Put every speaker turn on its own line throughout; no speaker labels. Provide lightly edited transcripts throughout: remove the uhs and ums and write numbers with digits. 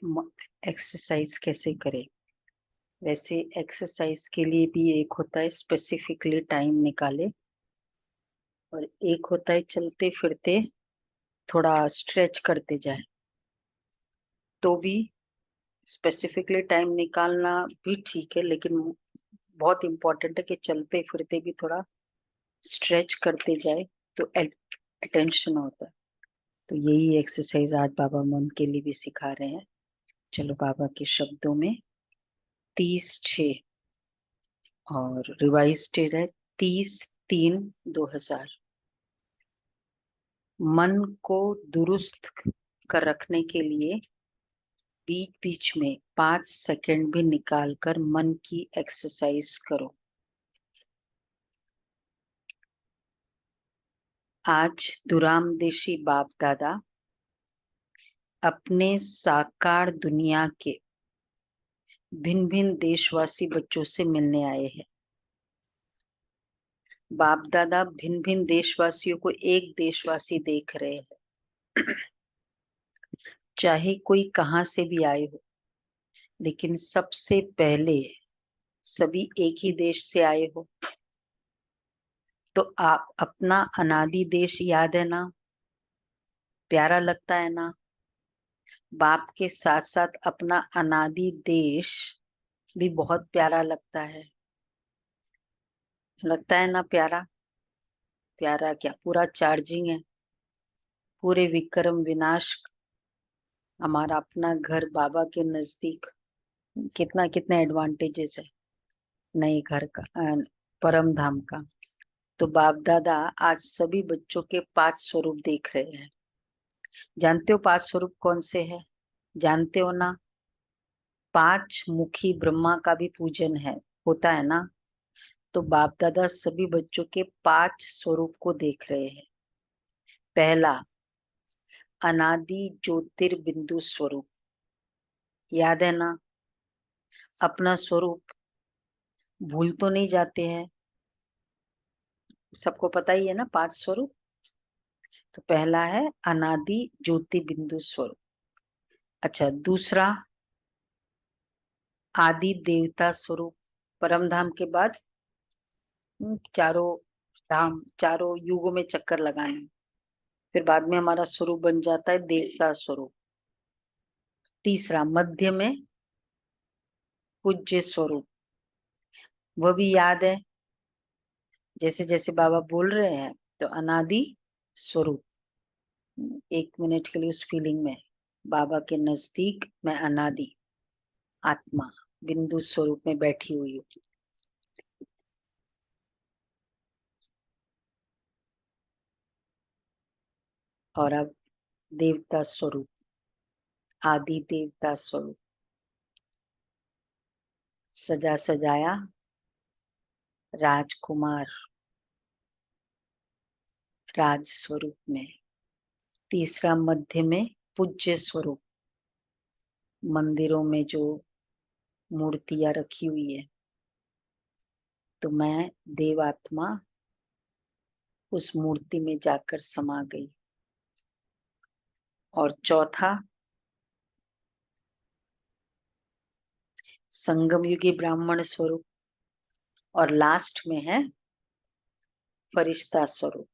Exercise कैसे करें। वैसे एक्सरसाइज के लिए भी एक होता है स्पेसिफिकली टाइम निकाले, और एक होता है चलते फिरते थोड़ा स्ट्रेच करते जाए। तो भी स्पेसिफिकली टाइम निकालना भी ठीक है, लेकिन बहुत इम्पोर्टेंट है कि चलते फिरते भी थोड़ा स्ट्रेच करते जाए तो अटेंशन होता है। तो यही एक्सरसाइज आज बाबा मन के लिए भी सिखा रहे हैं। चलो बाबा के शब्दों में, 30/6 और रिवाइज डेट है 30/3/2000। मन को दुरुस्त कर रखने के लिए बीच बीच में 5 सेकंड भी निकाल कर मन की एक्सरसाइज करो। आज दुरामदेशी बाप दादा अपने साकार दुनिया के भिन्न भिन्न देशवासी बच्चों से मिलने आए हैं। बाप दादा भिन्न भिन्न देशवासियों को एक देशवासी देख रहे हैं। चाहे कोई कहाँ से भी आए हो, लेकिन सबसे पहले सभी एक ही देश से आए हो। तो आप अपना अनादि देश याद है ना, प्यारा लगता है ना। बाप के साथ साथ अपना अनादि देश भी बहुत प्यारा लगता है ना। प्यारा प्यारा क्या, पूरा चार्जिंग है। पूरे विक्रम विनाश हमारा अपना घर बाबा के नजदीक, कितना कितना एडवांटेजेस है नए घर का, परम धाम का। तो बाप दादा आज सभी बच्चों के 5 स्वरूप देख रहे हैं। जानते हो 5 स्वरूप कौन से हैं? जानते हो ना? 5 मुखी ब्रह्मा का भी पूजन है, होता है ना। तो बाप दादा सभी बच्चों के 5 स्वरूप को देख रहे हैं। पहला, अनादि ज्योतिर्बिंदु स्वरूप, याद है ना। अपना स्वरूप भूल तो नहीं जाते हैं, सबको पता ही है ना 5 स्वरूप। तो पहला है अनादि ज्योति बिंदु स्वरूप। अच्छा, दूसरा आदि देवता स्वरूप। परम धाम के बाद चारों धाम, चारों युगों में चक्कर लगाने, फिर बाद में हमारा स्वरूप बन जाता है देवता स्वरूप। तीसरा मध्य में पूज्य स्वरूप, वह भी याद है, जैसे जैसे बाबा बोल रहे हैं। तो अनादि स्वरूप, 1 मिनट के लिए उस फीलिंग में, बाबा के नजदीक मैं अनादि आत्मा बिंदु स्वरूप में बैठी हुई हूँ। और अब देवता स्वरूप, आदि देवता स्वरूप, सजा सजाया राजकुमार राज स्वरूप में। तीसरा मध्य में पूज्य स्वरूप, मंदिरों में जो मूर्तियां रखी हुई है, तो मैं देवात्मा उस मूर्ति में जाकर समा गई। और चौथा संगम युगी ब्राह्मण स्वरूप, और लास्ट में है फरिश्ता स्वरूप।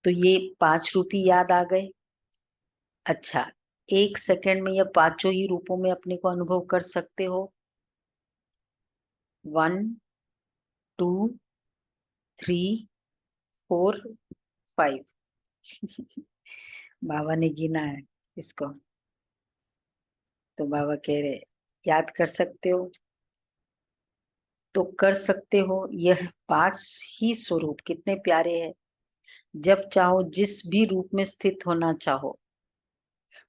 तो ये 5 रूप ही याद आ गए। अच्छा, 1 सेकंड में ये पांचों ही रूपों में अपने को अनुभव कर सकते हो। 1 2 3 4 5। बाबा ने गिना है इसको। तो बाबा कह रहे याद कर सकते हो, तो कर सकते हो। यह 5 ही स्वरूप कितने प्यारे हैं। जब चाहो जिस भी रूप में स्थित होना चाहो,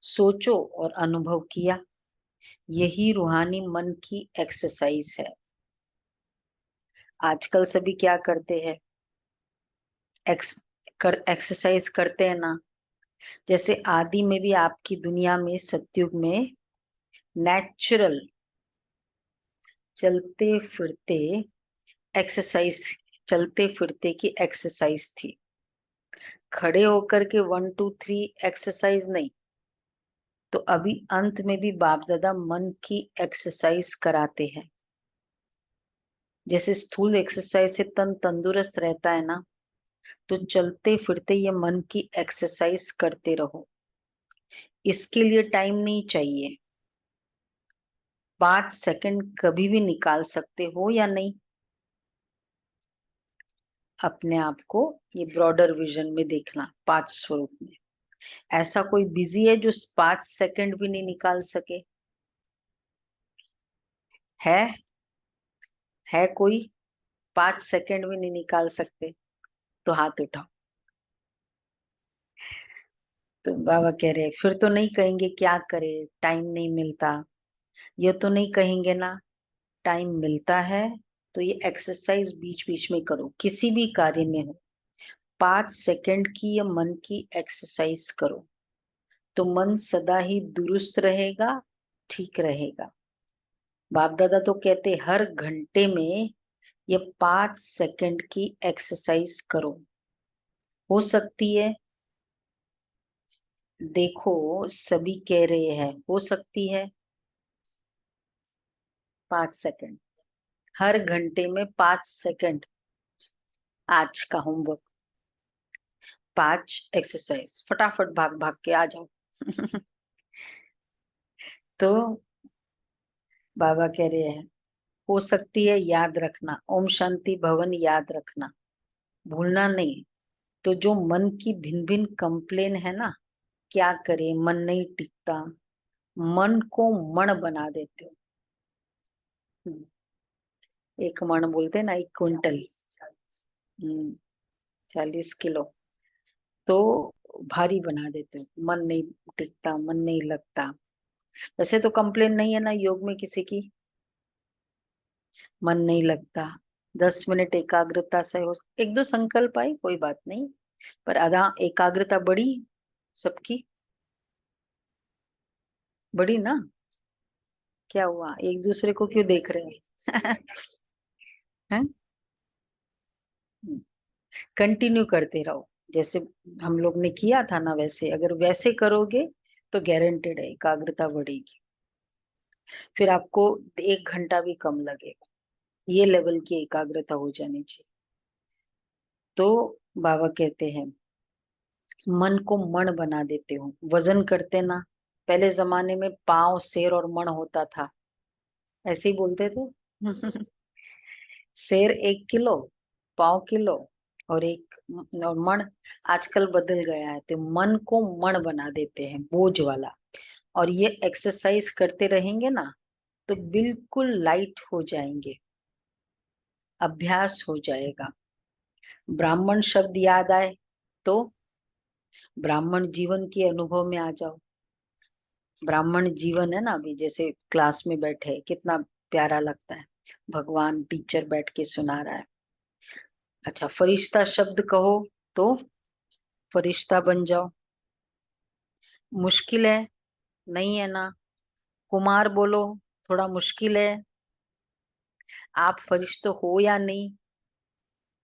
सोचो और अनुभव किया। यही रूहानी मन की एक्सरसाइज है। आजकल सभी क्या करते हैं, एक्सरसाइज करते हैं ना। जैसे आदि में भी आपकी दुनिया में सतयुग में नेचुरल चलते फिरते एक्सरसाइज, चलते फिरते की एक्सरसाइज थी। खड़े होकर के 1 2 3 एक्सरसाइज नहीं, तो अभी अंत में भी बाप दादा मन की एक्सरसाइज कराते हैं। जैसे स्थूल एक्सरसाइज से तन तंदुरुस्त रहता है ना, तो चलते फिरते ये मन की एक्सरसाइज करते रहो। इसके लिए टाइम नहीं चाहिए, 5 सेकंड कभी भी निकाल सकते हो या नहीं। अपने आप को ये ब्रॉडर विजन में देखना, 5 स्वरूप में। ऐसा कोई बिजी है जो 5 सेकंड भी नहीं निकाल सके? है है कोई 5 सेकंड भी नहीं निकाल सकते? तो हाथ उठाओ। तो बाबा कह रहे फिर तो नहीं कहेंगे क्या करे, टाइम नहीं मिलता। ये तो नहीं कहेंगे ना, टाइम मिलता है तो ये एक्सरसाइज बीच बीच में करो, किसी भी कार्य में हो। 5 सेकंड की या मन की एक्सरसाइज करो, तो मन सदा ही दुरुस्त रहेगा, ठीक रहेगा। बाप दादा तो कहते हर घंटे में ये 5 सेकंड की एक्सरसाइज करो। हो सकती है, देखो सभी कह रहे हैं हो सकती है। 5 सेकंड, हर घंटे में 5 सेकंड। आज का होमवर्क, 5 एक्सरसाइज, फटाफट भाग भाग के आ जाओ। तो बाबा कह रहे हैं हो सकती है, याद रखना, ओम शांति भवन याद रखना, भूलना नहीं। तो जो मन की भिन्न भिन्न कंप्लेन है ना, क्या करे, मन नहीं टिकता, मन को मण बना देते हो। हम्म, एक मण बोलते हैं ना, 1 क्विंटल। 40 किलो। तो भारी बना देते हो, मन नहीं टिकता, मन नहीं लगता। वैसे तो कंप्लेन नहीं है ना योग में किसी की, मन नहीं लगता। 10 मिनट एकाग्रता से हो, एक दो संकल्प आई कोई बात नहीं, पर आधा एकाग्रता बढ़ी सबकी, बढ़ी ना। क्या हुआ, एक दूसरे को क्यों देख रहे हैं? हैं? कंटिन्यू करते रहो, जैसे हम लोग ने किया था ना, वैसे अगर वैसे करोगे तो गारंटेड है एकाग्रता बढ़ेगी। फिर आपको 1 घंटा भी कम लगेगा, ये लेवल की एकाग्रता हो जानी चाहिए। तो बाबा कहते हैं मन को मण बना देते हो, वजन करते ना। पहले जमाने में पाव, शेर और मण होता था, ऐसे ही बोलते थे। शेर 1 किलो, पाव किलो, और और मण। आजकल बदल गया है, तो मन को मण बना देते हैं, बोझ वाला। और ये एक्सरसाइज करते रहेंगे ना, तो बिल्कुल लाइट हो जाएंगे, अभ्यास हो जाएगा। ब्राह्मण शब्द याद आए तो ब्राह्मण जीवन के अनुभव में आ जाओ। ब्राह्मण जीवन है ना, अभी जैसे क्लास में बैठे कितना प्यारा लगता है, भगवान टीचर बैठ के सुना रहा है। अच्छा, फरिश्ता शब्द कहो तो फरिश्ता बन जाओ। मुश्किल है, नहीं है ना। कुमार बोलो, थोड़ा मुश्किल है। आप फरिश्ते हो या नहीं,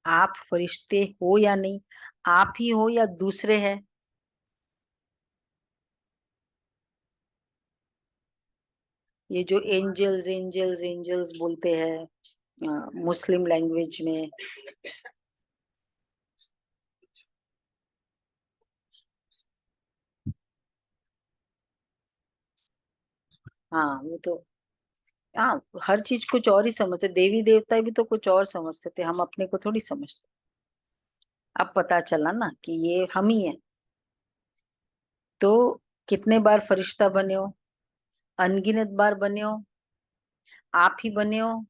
आप फरिश्ते हो या नहीं, आप ही हो या दूसरे है। ये जो एंजल्स एंजल्स एंजल्स बोलते हैं मुस्लिम लैंग्वेज में, हाँ वो तो, हाँ हर चीज कुछ और ही समझते, देवी देवता भी तो कुछ और समझते थे, हम अपने को थोड़ी समझते। अब पता चला ना कि ये हम ही हैं। तो कितने बार फरिश्ता बने हो, अनगिनत बार बने हो, आप ही बने हो।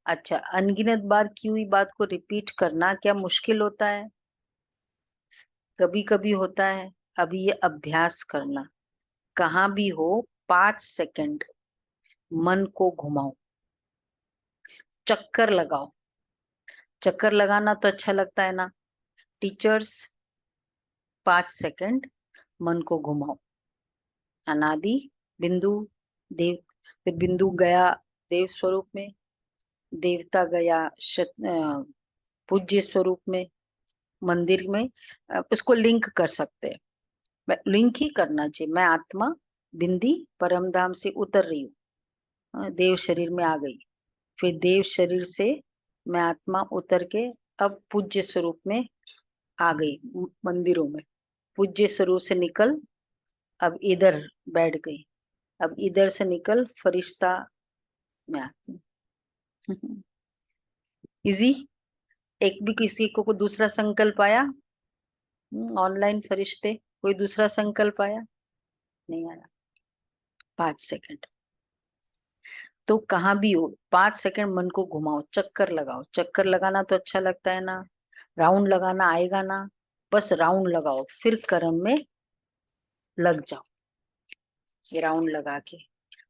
अच्छा, अनगिनत बार की हुई बात को रिपीट करना क्या मुश्किल होता है? कभी कभी होता है। अभी ये अभ्यास करना, कहाँ भी हो, 5 सेकंड मन को घुमाओ, चक्कर लगाओ। चक्कर लगाना तो अच्छा लगता है ना टीचर्स। 5 सेकंड मन को घुमाओ, अनादि बिंदु, देव, फिर बिंदु गया देव स्वरूप में, देवता गया पूज्य स्वरूप में, मंदिर में। उसको लिंक कर सकते हैं। लिंक ही करना चाहिए। मैं आत्मा बिंदी परम धाम से उतर रही हूँ, देव शरीर में आ गई। फिर देव शरीर से मैं आत्मा उतर के अब पूज्य स्वरूप में आ गई, मंदिरों में। पूज्य स्वरूप से निकल अब इधर बैठ गई, अब इधर से निकल फरिश्ता में आती हूँ। इजी। एक भी किसी को दूसरा संकल्प आया? ऑनलाइन फरिश्ते कोई दूसरा संकल्प आया? नहीं आया। 5 सेकंड। तो कहाँ भी हो 5 सेकंड मन को घुमाओ, चक्कर लगाओ। चक्कर लगाना तो अच्छा लगता है ना, राउंड लगाना आएगा ना, बस राउंड लगाओ, फिर कर्म में लग जाओ। ये राउंड लगा के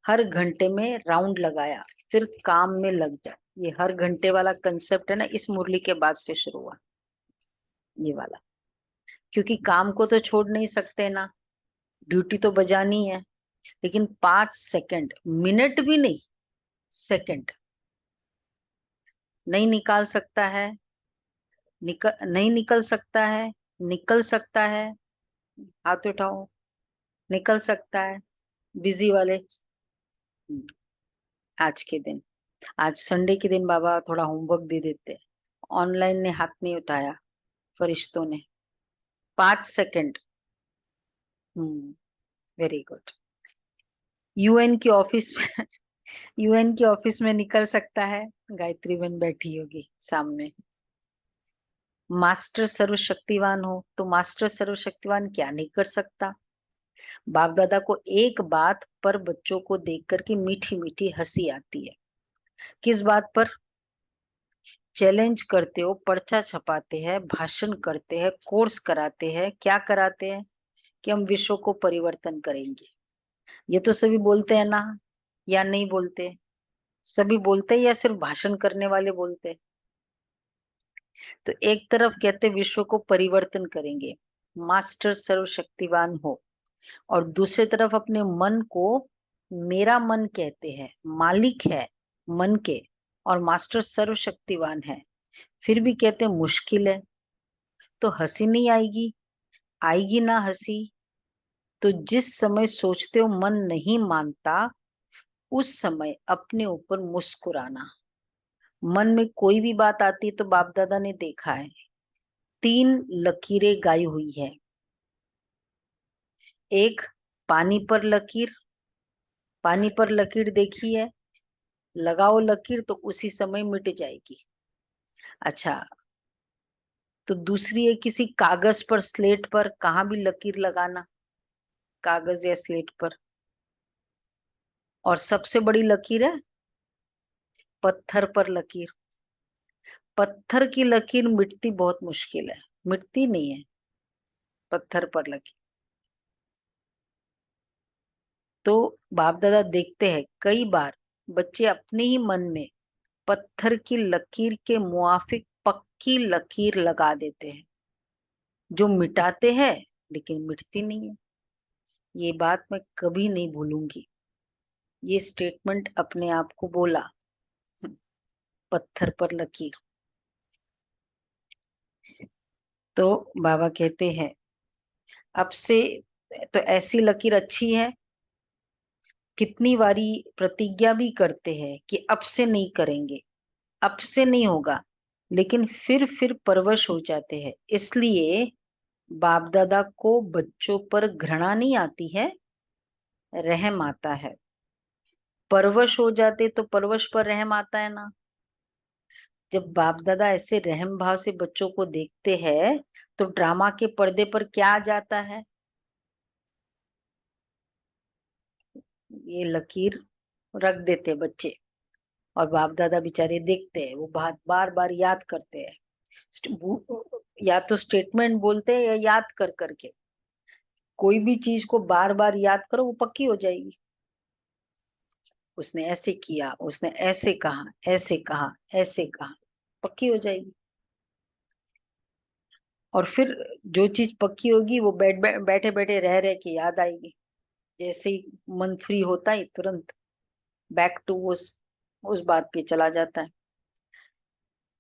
हर घंटे में राउंड लगाया, फिर काम में लग जाओ। ये हर घंटे वाला कंसेप्ट है ना, इस मुरली के बाद से शुरू हुआ ये वाला। क्योंकि काम को तो छोड़ नहीं सकते ना, ड्यूटी तो बजानी है। लेकिन 5 सेकंड, मिनट भी नहीं, सेकंड नहीं निकाल सकता है, नहीं निकल सकता है, निकल सकता है। हाथ उठाओ। निकल सकता है। बिजी वाले। आज के दिन, आज संडे के दिन बाबा थोड़ा होमवर्क दे देते। ऑनलाइन ने हाथ नहीं उठाया, फरिश्तों ने। 5 सेकंड। Very good. यूएन की ऑफिस में यूएन की ऑफिस में निकल सकता है। गायत्री बहन बैठी होगी सामने। मास्टर सर्वशक्तिवान हो तो मास्टर सर्वशक्तिवान क्या नहीं कर सकता। बाप दादा को एक बात पर बच्चों को देख करके मीठी मीठी हंसी आती है। किस बात पर? चैलेंज करते हो, पर्चा छपाते हैं, भाषण करते हैं, कोर्स कराते हैं, क्या कराते हैं कि हम विश्व को परिवर्तन करेंगे। ये तो सभी बोलते हैं ना, या नहीं बोलते? सभी बोलते हैं या सिर्फ भाषण करने वाले बोलते हैं? तो एक तरफ कहते विश्व को परिवर्तन करेंगे, मास्टर सर्वशक्तिवान हो, और दूसरी तरफ अपने मन को मेरा मन कहते हैं, मालिक है मन के, और मास्टर सर्वशक्तिवान है। फिर भी कहते हैं मुश्किल है। तो हंसी नहीं आएगी? आएगी ना हंसी। तो जिस समय सोचते हो मन नहीं मानता, उस समय अपने ऊपर मुस्कुराना। मन में कोई भी बात आती है तो बाप दादा ने देखा है, 3 लकीरें गाई हुई है। एक पानी पर लकीर, पानी पर लकीर देखी है, लगाओ लकीर तो उसी समय मिट जाएगी। अच्छा, तो दूसरी है किसी कागज पर, स्लेट पर, कहाँ भी लकीर लगाना, कागज या स्लेट पर। और सबसे बड़ी लकीर है पत्थर पर लकीर। पत्थर की लकीर मिटती बहुत मुश्किल है, मिटती नहीं है पत्थर पर लकीर। तो बाप दादा देखते हैं कई बार बच्चे अपने ही मन में पत्थर की लकीर के मुआफिक पक्की लकीर लगा देते हैं, जो मिटाते हैं लेकिन मिटती नहीं है। ये बात मैं कभी नहीं भूलूंगी। ये स्टेटमेंट अपने आप को बोला, पत्थर पर लकीर। तो बाबा कहते हैं अब से तो ऐसी लकीर अच्छी है। कितनी बारी प्रतिज्ञा भी करते हैं कि अब से नहीं करेंगे, अब से नहीं होगा, लेकिन फिर परवश हो जाते हैं। इसलिए बाप दादा को बच्चों पर घृणा नहीं आती है, रहम आता है। परवश हो जाते तो परवश पर रहम आता है ना। जब बाप दादा ऐसे रहम भाव से बच्चों को देखते हैं तो ड्रामा के पर्दे पर क्या आ जाता है? ये लकीर रख देते बच्चे, और बाप दादा बेचारे देखते हैं, वो बात बार बार याद करते हैं। या तो स्टेटमेंट बोलते हैं या याद कर करके। कोई भी चीज को बार बार याद करो वो पक्की हो जाएगी। उसने ऐसे किया, उसने ऐसे कहा, ऐसे कहा, ऐसे कहा, पक्की हो जाएगी। और फिर जो चीज पक्की होगी वो बैठे बैठे रह रह के याद आएगी। जैसे ही मन फ्री होता है तुरंत बैक टू उस बात पे चला जाता है।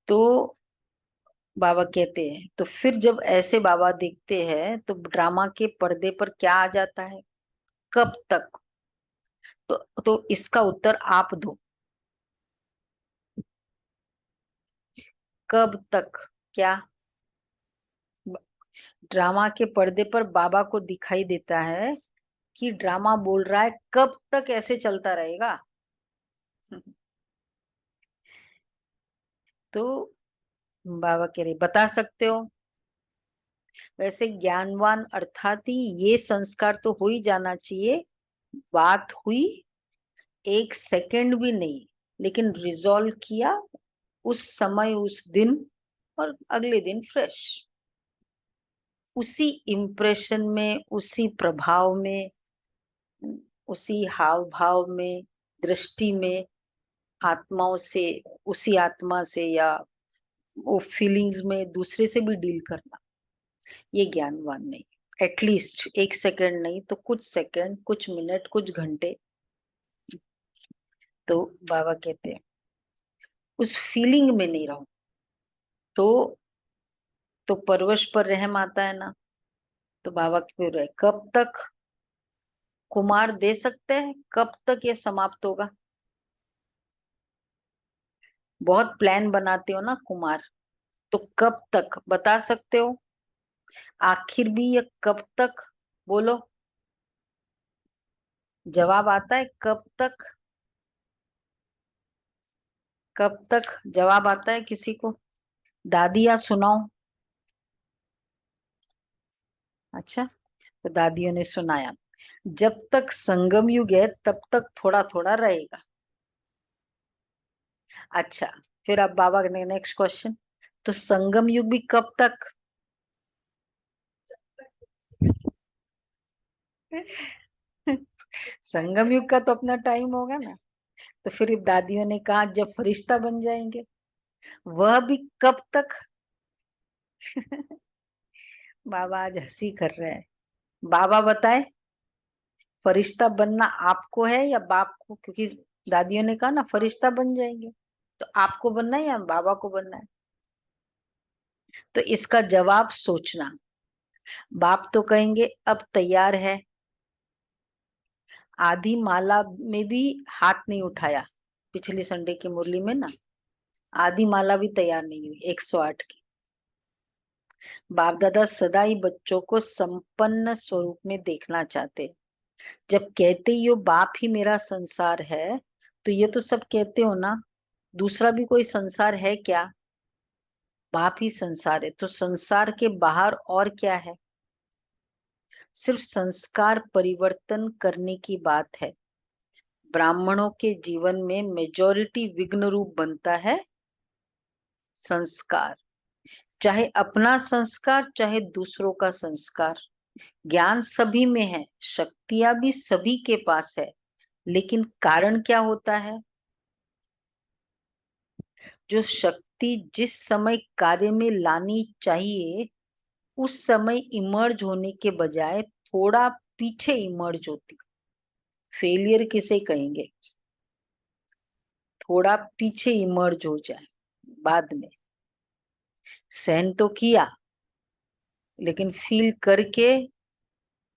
तो बाबा कहते हैं तो फिर जब ऐसे बाबा देखते हैं तो ड्रामा के पर्दे पर क्या आ जाता है, कब तक? तो इसका उत्तर आप दो, कब तक? क्या ड्रामा के पर्दे पर बाबा को दिखाई देता है कि ड्रामा बोल रहा है कब तक ऐसे चलता रहेगा? तो बाबा कह रहे बता सकते हो। वैसे ज्ञानवान अर्थात ही ये संस्कार तो हो ही जाना चाहिए। बात हुई, एक सेकंड भी नहीं, लेकिन रिजॉल्व किया उस समय उस दिन, और अगले दिन फ्रेश उसी इम्प्रेशन में, उसी प्रभाव में, उसी हाव भाव में, दृष्टि में, आत्माओं से, उसी आत्मा से या वो फीलिंग्स में दूसरे से भी डील करना, ये ज्ञानवान नहीं। एटलीस्ट एक सेकंड नहीं तो कुछ सेकंड, कुछ मिनट, कुछ घंटे। तो बाबा कहते हैं उस फीलिंग में नहीं रहो तो परवश पर रहम आता है ना। तो बाबा क्यों रहे, कब तक? कुमार दे सकते हैं कब तक ये समाप्त होगा? बहुत प्लान बनाते हो ना कुमार, तो कब तक बता सकते हो? आखिर भी ये कब तक? बोलो, जवाब आता है कब तक? कब तक जवाब आता है किसी को? दादियां सुनाओ। अच्छा, तो दादियों ने सुनाया, जब तक संगम युग है तब तक थोड़ा थोड़ा रहेगा। अच्छा, फिर अब बाबा ने नेक्स्ट क्वेश्चन, तो संगम युग भी कब तक? संगम युग का तो अपना टाइम होगा ना। तो फिर दादियों ने कहा जब फरिश्ता बन जाएंगे, वह भी कब तक? बाबा आज हंसी कर रहे हैं। बाबा बताए, फरिश्ता बनना आपको है या बाप को? क्योंकि दादियों ने कहा ना फरिश्ता बन जाएंगे, तो आपको बनना है या बाबा को बनना है? तो इसका जवाब सोचना। बाप तो कहेंगे अब तैयार है। आधी माला में भी हाथ नहीं उठाया, पिछली संडे की मुरली में ना, आधी माला भी तैयार नहीं हुई 108 की। बाप दादा सदा ही बच्चों को संपन्न स्वरूप में देखना चाहते। जब कहते ही हो बाप ही मेरा संसार है, तो ये तो सब कहते हो ना, दूसरा भी कोई संसार है क्या? बाप ही संसार है, तो संसार के बाहर और क्या है? सिर्फ संस्कार परिवर्तन करने की बात है। ब्राह्मणों के जीवन में मेजॉरिटी विघ्न रूप बनता है संस्कार, चाहे अपना संस्कार चाहे दूसरों का संस्कार। ज्ञान सभी में है, शक्तियां भी सभी के पास है, लेकिन कारण क्या होता है? जो शक्ति जिस समय कार्य में लानी चाहिए उस समय इमर्ज होने के बजाय थोड़ा पीछे इमर्ज होती। फेलियर किसे कहेंगे? थोड़ा पीछे इमर्ज हो जाए बाद में। सहन तो किया, लेकिन फील करके,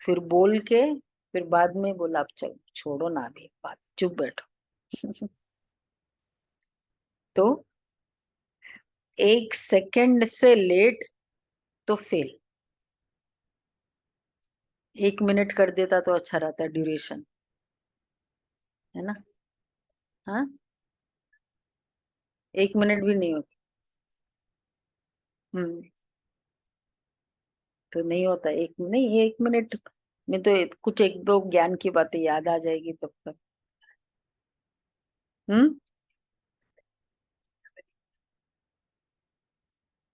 फिर बोल के, फिर बाद में बोला अब चल छोड़ो ना, अभी बात, चुप बैठो। तो एक सेकंड से लेट तो फेल। 1 मिनट कर देता तो अच्छा रहता, ड्यूरेशन, है ना? हाँ, 1 मिनट भी नहीं होती। हम्म, तो नहीं होता, एक नहीं, 1 मिनट में तो कुछ एक दो ज्ञान की बातें याद आ जाएगी तब तक। हम्म,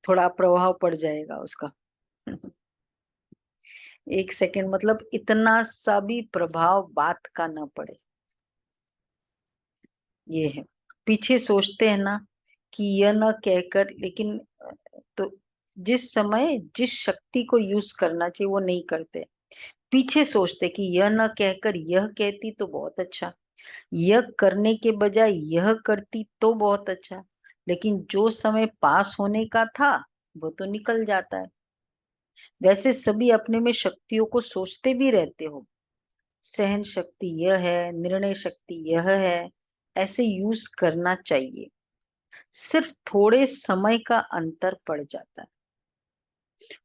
थोड़ा प्रभाव पड़ जाएगा उसका। 1 सेकंड मतलब इतना सा भी प्रभाव बात का ना पड़े, ये है। पीछे सोचते हैं ना कि यह न कहकर, लेकिन तो जिस समय जिस शक्ति को यूज करना चाहिए वो नहीं करते। पीछे सोचते कि यह न कहकर यह कहती तो बहुत अच्छा, यह करने के बजाय यह करती तो बहुत अच्छा, लेकिन जो समय पास होने का था वो तो निकल जाता है। वैसे सभी अपने में शक्तियों को सोचते भी रहते हो, सहन शक्ति यह है, निर्णय शक्ति यह है, ऐसे यूज करना चाहिए। सिर्फ थोड़े समय का अंतर पड़ जाता है।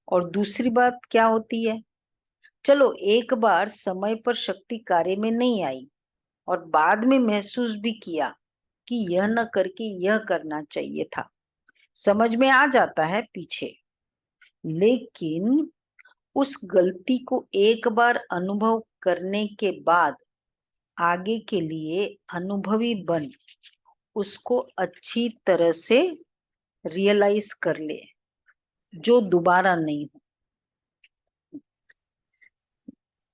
और दूसरी बात क्या होती है, चलो एक बार समय पर शक्ति कार्य में नहीं आई और बाद में महसूस भी किया कि यह न करके यह करना चाहिए था, समझ में आ जाता है पीछे। लेकिन उस गलती को एक बार अनुभव करने के बाद आगे के लिए अनुभवी बन उसको अच्छी तरह से रियलाइज कर ले, जो दोबारा नहीं हो।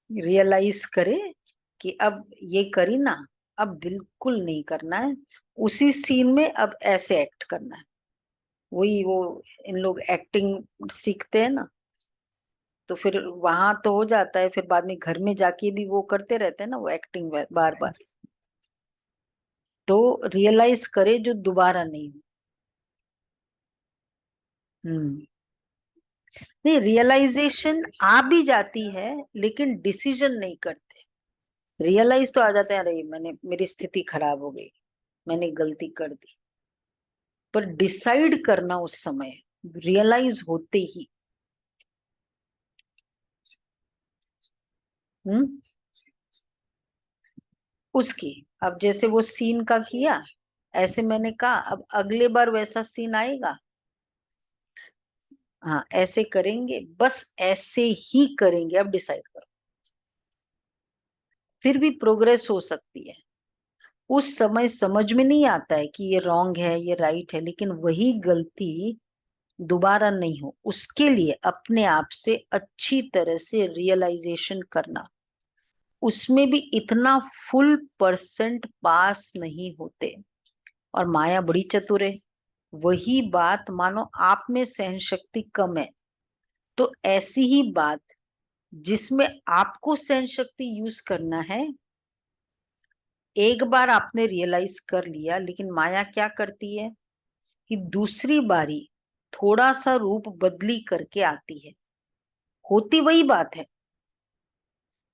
रियलाइज करे कि अब ये करी ना, अब बिल्कुल नहीं करना है, उसी सीन में अब ऐसे एक्ट करना है। वही वो इन लोग एक्टिंग सीखते हैं ना, तो फिर वहां तो हो जाता है, फिर बाद में घर में जाके भी वो करते रहते हैं ना, वो एक्टिंग बार बार। तो रियलाइज करे जो दोबारा नहीं हो। हम्म। नहीं, रियलाइजेशन आ भी जाती है लेकिन डिसीजन नहीं करते। रियलाइज तो आ जाते हैं, अरे मैंने, मेरी स्थिति खराब हो गई, मैंने गलती कर दी, पर डिसाइड करना उस समय, रियलाइज होते ही। हम्म। उसकी, अब जैसे वो सीन का किया, ऐसे मैंने कहा, अब अगले बार वैसा सीन आएगा, हाँ ऐसे करेंगे, बस ऐसे ही करेंगे, अब डिसाइड करो। फिर भी प्रोग्रेस हो सकती है। उस समय समझ में नहीं आता है कि ये रॉन्ग है ये राइट है, लेकिन वही गलती दोबारा नहीं हो उसके लिए अपने आप से अच्छी तरह से रियलाइजेशन करना, उसमें भी इतना फुल परसेंट पास नहीं होते। और माया बड़ी चतुर है। वही बात मानो आप में सहन शक्ति कम है, तो ऐसी ही बात जिसमें आपको सहन शक्ति यूज करना है, एक बार आपने रियलाइज कर लिया, लेकिन माया क्या करती है कि दूसरी बारी थोड़ा सा रूप बदली करके आती है। होती वही बात है,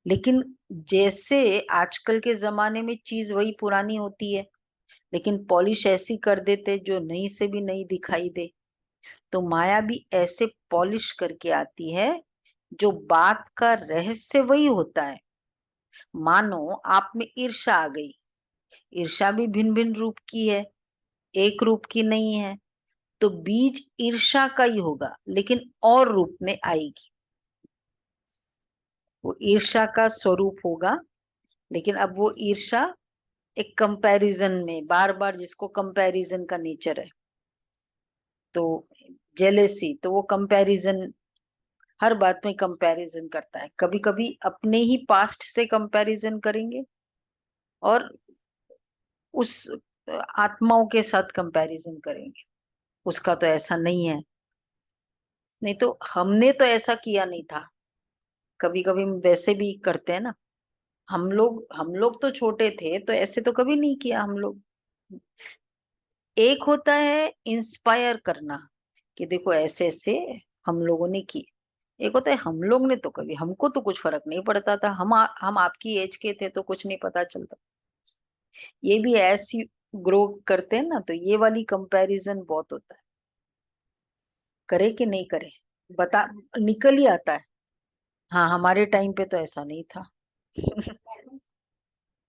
लेकिन जैसे आजकल के जमाने में चीज वही पुरानी होती है, लेकिन पॉलिश ऐसी कर देते जो नई से भी नई दिखाई दे। तो माया भी ऐसे पॉलिश करके आती है, जो बात का रहस्य वही होता है। मानो आप में ईर्ष्या आ गई, ईर्ष्या भी भिन्न भिन्न रूप की है, एक रूप की नहीं है। तो बीज ईर्ष्या का ही होगा, लेकिन और रूप में आएगी। वो ईर्ष्या का स्वरूप होगा, लेकिन अब वो ईर्ष्या एक कंपैरिजन में, बार बार जिसको कंपैरिजन का नेचर है, तो जेलेसी, तो वो कंपैरिजन, हर बात में कंपैरिजन करता है। कभी कभी अपने ही पास्ट से कंपैरिजन करेंगे, और उस आत्माओं के साथ कंपैरिजन करेंगे, उसका तो ऐसा नहीं है। नहीं तो हमने तो ऐसा किया नहीं था। कभी कभी वैसे भी करते हैं ना, हम लोग तो छोटे थे तो ऐसे तो कभी नहीं किया हम लोग। एक होता है इंस्पायर करना कि देखो ऐसे ऐसे हम लोगों ने की। एक होता है हम लोग ने तो कभी, हमको तो कुछ फर्क नहीं पड़ता था, हम आपकी एज के थे तो कुछ नहीं पता चलता। ये भी ऐसे ग्रो करते हैं ना, तो ये वाली कंपैरिजन बहुत होता है। करे कि नहीं करे, बता, निकल ही आता है। हाँ, हमारे टाइम पे तो ऐसा नहीं था।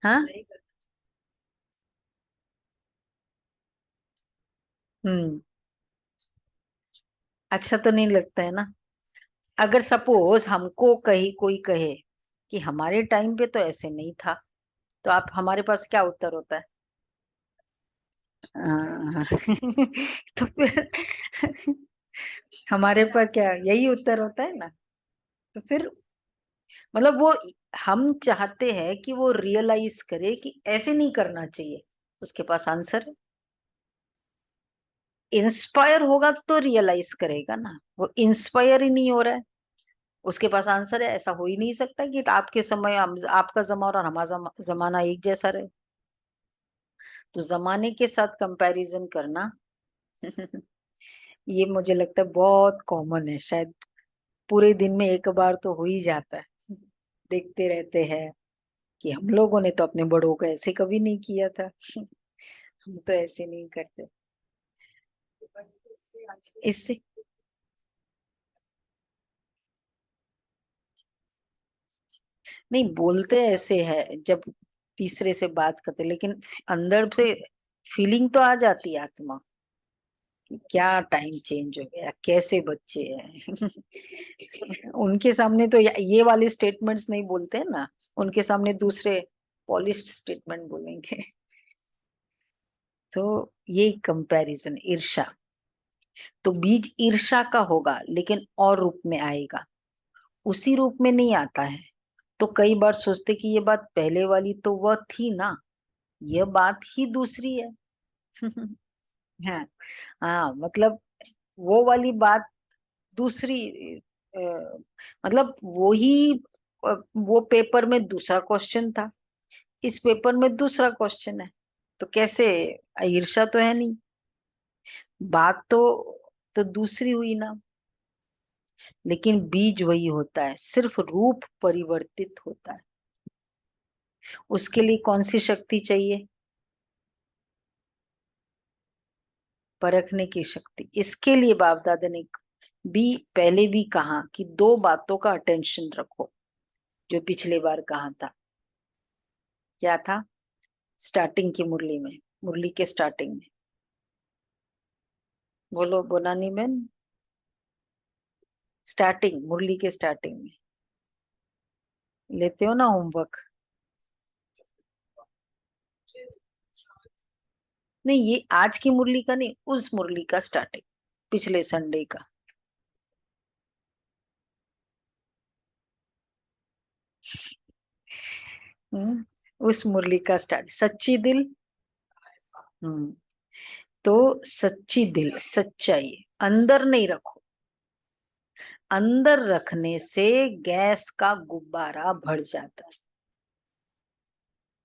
हाँ। हम्म। अच्छा तो नहीं लगता है ना। अगर सपोज हमको कहीं कोई कहे कि हमारे टाइम पे तो ऐसे नहीं था, तो आप, हमारे पास क्या उत्तर होता है? हाँ। तो फिर हमारे पास क्या यही उत्तर होता है ना। तो फिर मतलब वो, हम चाहते हैं कि वो रियलाइज करे कि ऐसे नहीं करना चाहिए, उसके पास आंसर है। इंस्पायर होगा तो रियलाइज करेगा ना, वो इंस्पायर ही नहीं हो रहा है, उसके पास आंसर है। ऐसा हो ही नहीं सकता कि आपके समय आपका जमाना और हमारा जमाना एक जैसा रहे। तो जमाने के साथ कंपैरिजन करना ये मुझे लगता है बहुत कॉमन है शायद, पूरे दिन में एक बार तो हो ही जाता है। देखते रहते हैं कि हम लोगों ने तो अपने बड़ों को ऐसे कभी नहीं किया था। हम तो ऐसे नहीं करते। इससे नहीं बोलते ऐसे है जब तीसरे से बात करते, लेकिन अंदर से फीलिंग तो आ जाती है आत्मा कि क्या टाइम चेंज हो गया, कैसे बच्चे हैं। उनके सामने तो ये वाले स्टेटमेंट्स नहीं बोलते हैं ना, उनके सामने दूसरे पॉलिश्ड स्टेटमेंट बोलेंगे। तो ये कंपैरिजन ईर्ष्या, तो बीज ईर्ष्या का होगा लेकिन और रूप में आएगा, उसी रूप में नहीं आता है। तो कई बार सोचते कि ये बात पहले वाली तो वह थी ना, यह बात ही दूसरी है। हाँ, हाँ मतलब वो वाली बात दूसरी, अ, मतलब वो ही, वो पेपर में दूसरा क्वेश्चन था, इस पेपर में दूसरा क्वेश्चन है, तो कैसे, ईर्ष्या तो है नहीं, बात तो दूसरी हुई ना। लेकिन बीज वही होता है, सिर्फ रूप परिवर्तित होता है। उसके लिए कौन सी शक्ति चाहिए? परखने की शक्ति। इसके लिए बाप दादा ने भी पहले भी कहा कि दो बातों का अटेंशन रखो, जो पिछले बार कहा था। क्या था? स्टार्टिंग की मुरली में, मुरली के स्टार्टिंग में। बोलो बोनानी बहन। स्टार्टिंग, मुरली के स्टार्टिंग में लेते हो ना होमवर्क? नहीं, ये आज की मुरली का नहीं, उस मुरली का स्टार्टिंग, पिछले संडे का। उस मुरली का स्टार्ट, सच्ची दिल। हम्म। तो सच्ची दिल, सच्चाई अंदर नहीं रखो, अंदर रखने से गैस का गुब्बारा भर जाता है,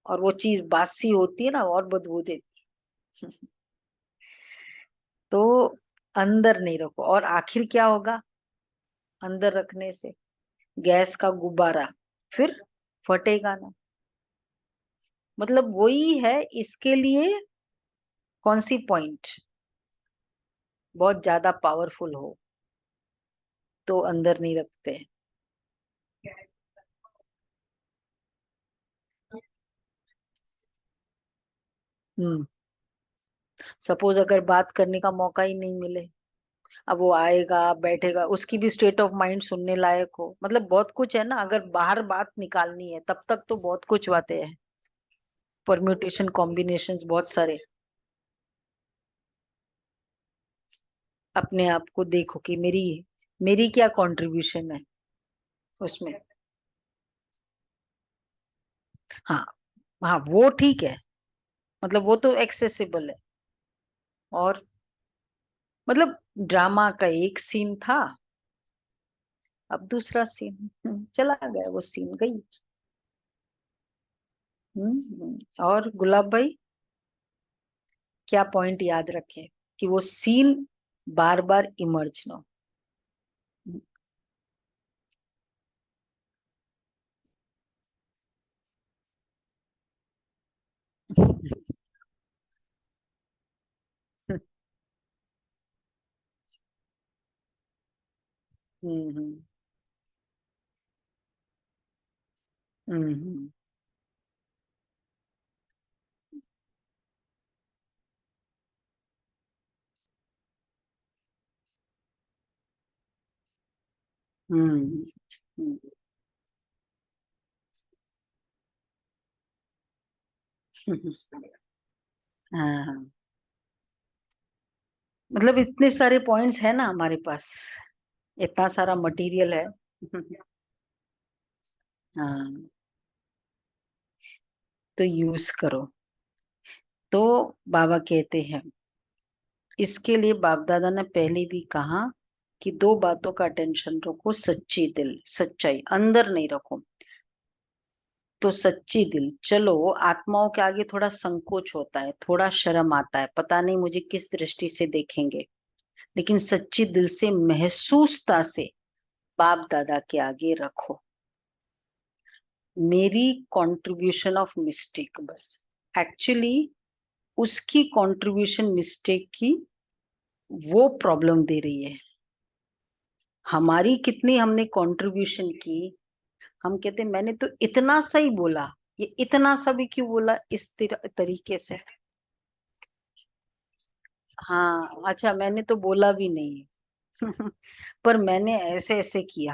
और वो चीज बासी होती है ना, और बदबू देती है। तो अंदर नहीं रखो, और आखिर क्या होगा अंदर रखने से? गैस का गुब्बारा, फिर फटेगा ना। मतलब वही है, इसके लिए कौन सी पॉइंट बहुत ज्यादा पावरफुल हो तो अंदर नहीं रखते हैं। हम्म। सपोज अगर बात करने का मौका ही नहीं मिले, अब वो आएगा बैठेगा, उसकी भी स्टेट ऑफ माइंड सुनने लायक हो, मतलब बहुत कुछ है ना, अगर बाहर बात निकालनी है तब तक तो बहुत कुछ बातें हैं, परम्यूटेशन कॉम्बिनेशंस बहुत सारे। अपने आप को देखो कि मेरी मेरी क्या कंट्रीब्यूशन है उसमें। हाँ, हाँ वो ठीक है, मतलब वो तो एक्सेसिबल है। और मतलब ड्रामा का एक सीन था, अब दूसरा सीन चला गया, वो सीन गई। और गुलाब भाई, क्या पॉइंट याद रखे कि वो सीन बार बार इमर्ज ना हो। हम्म। हम्म। हम्म। हम्म। हाँ, मतलब इतने सारे पॉइंट्स है ना हमारे पास, इतना सारा मटेरियल है। हाँ, तो यूज करो। तो बाबा कहते हैं, इसके लिए बाप दादा ने पहले भी कहा कि दो बातों का टेंशन रखो, सच्ची दिल, सच्चाई अंदर नहीं रखो। तो सच्ची दिल, चलो आत्माओं के आगे थोड़ा संकोच होता है, थोड़ा शर्म आता है, पता नहीं मुझे किस दृष्टि से देखेंगे, लेकिन सच्ची दिल से महसूसता से बाप दादा के आगे रखो। मेरी कंट्रीब्यूशन ऑफ मिस्टेक बस, एक्चुअली उसकी कंट्रीब्यूशन मिस्टेक की वो प्रॉब्लम दे रही है। हमारी कितनी हमने कंट्रीब्यूशन की, हम कहते मैंने तो इतना सही बोला, ये इतना सा भी क्यों बोला इस तरीके से। हाँ अच्छा, मैंने तो बोला भी नहीं पर मैंने ऐसे ऐसे किया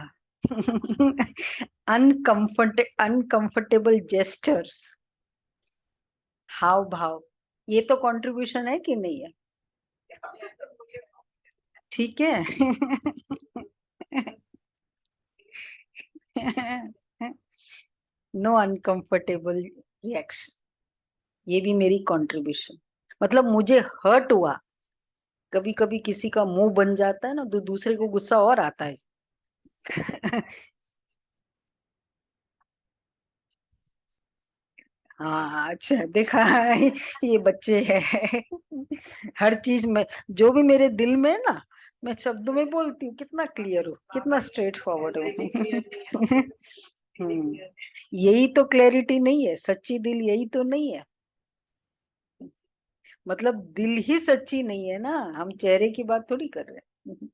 अनकंफर्टेबल जेस्चर्स, हाव भाव, ये तो कंट्रीब्यूशन है कि नहीं है? ठीक है नो अनकंफर्टेबल रिएक्शन, ये भी मेरी कंट्रीब्यूशन। मतलब मुझे हर्ट हुआ, कभी कभी किसी का मुंह बन जाता है ना तो दूसरे को गुस्सा और आता है हाँ अच्छा देखा है, ये बच्चे हैं हर चीज में, जो भी मेरे दिल में है ना, मैं शब्दों में बोलती हूँ, कितना क्लियर हूँ, कितना स्ट्रेट फॉरवर्ड हूँ यही तो क्लैरिटी नहीं है, सच्ची दिल यही तो नहीं है। मतलब दिल ही सच्ची नहीं है ना, हम चेहरे की बात थोड़ी कर रहे हैं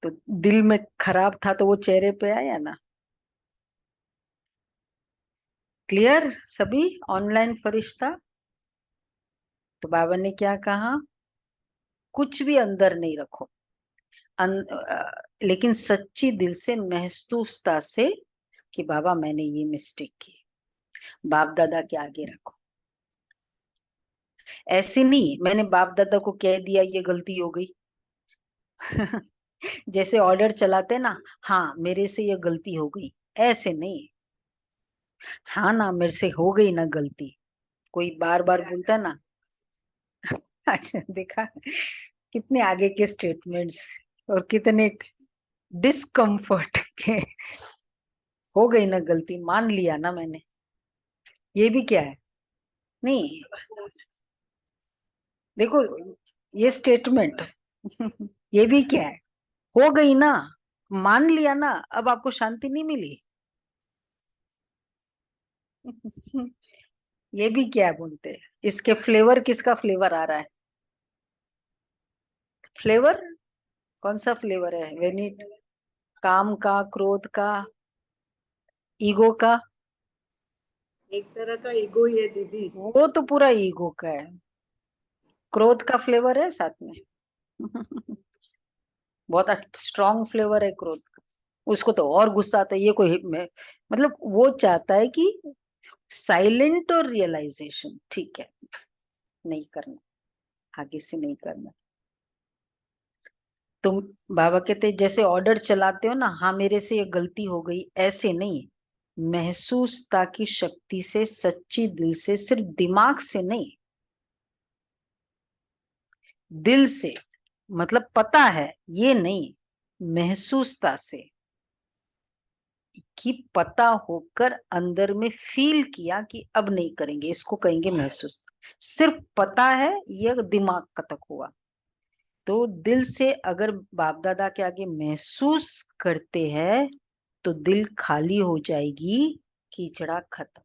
तो दिल में खराब था तो वो चेहरे पे आया ना। क्लियर सभी ऑनलाइन फरिश्ता? तो बाबा ने क्या कहा, कुछ भी अंदर नहीं रखो, लेकिन सच्ची दिल से महसूसता से कि बाबा मैंने ये मिस्टेक की, बाप दादा के आगे रखो। ऐसे नहीं मैंने बाप दादा को कह दिया ये गलती हो गई जैसे ऑर्डर चलाते ना, हाँ मेरे से ये गलती हो गई, ऐसे नहीं। हाँ ना, मेरे से हो गई ना गलती, कोई बार बार बोलता ना अच्छा देखा, कितने आगे के स्टेटमेंट्स और कितने डिस्कम्फर्ट के। हो गई ना गलती, मान लिया ना मैंने, ये भी क्या है? नहीं देखो, ये स्टेटमेंट ये भी क्या है? हो गई ना, मान लिया ना, अब आपको शांति नहीं मिली ये भी क्या बोलते हैं, इसके फ्लेवर, किसका फ्लेवर आ रहा है? फ्लेवर कौन सा फ्लेवर है? वेनिट, काम का, क्रोध का, ईगो का?
एक तरह का ईगो ही है दीदी।
वो तो पूरा ईगो का है। क्रोध का फ्लेवर है साथ में बहुत स्ट्रॉन्ग फ्लेवर है क्रोध का। उसको तो और गुस्सा आता है, ये कोई मतलब वो चाहता है कि साइलेंट और रियलाइजेशन, ठीक है नहीं करना, आगे से नहीं करना। तुम, बाबा कहते जैसे ऑर्डर चलाते हो ना, हाँ मेरे से ये गलती हो गई, ऐसे नहीं, महसूसता की शक्ति से, सच्ची दिल से, सिर्फ दिमाग से नहीं, दिल से, मतलब पता है ये नहीं, महसूसता से, कि पता होकर अंदर में फील किया कि अब नहीं करेंगे, इसको कहेंगे महसूस। सिर्फ पता है, ये दिमाग का तक हुआ। तो दिल से अगर बाप दादा के आगे महसूस करते हैं तो दिल खाली हो जाएगी, कीचड़ा खत्म।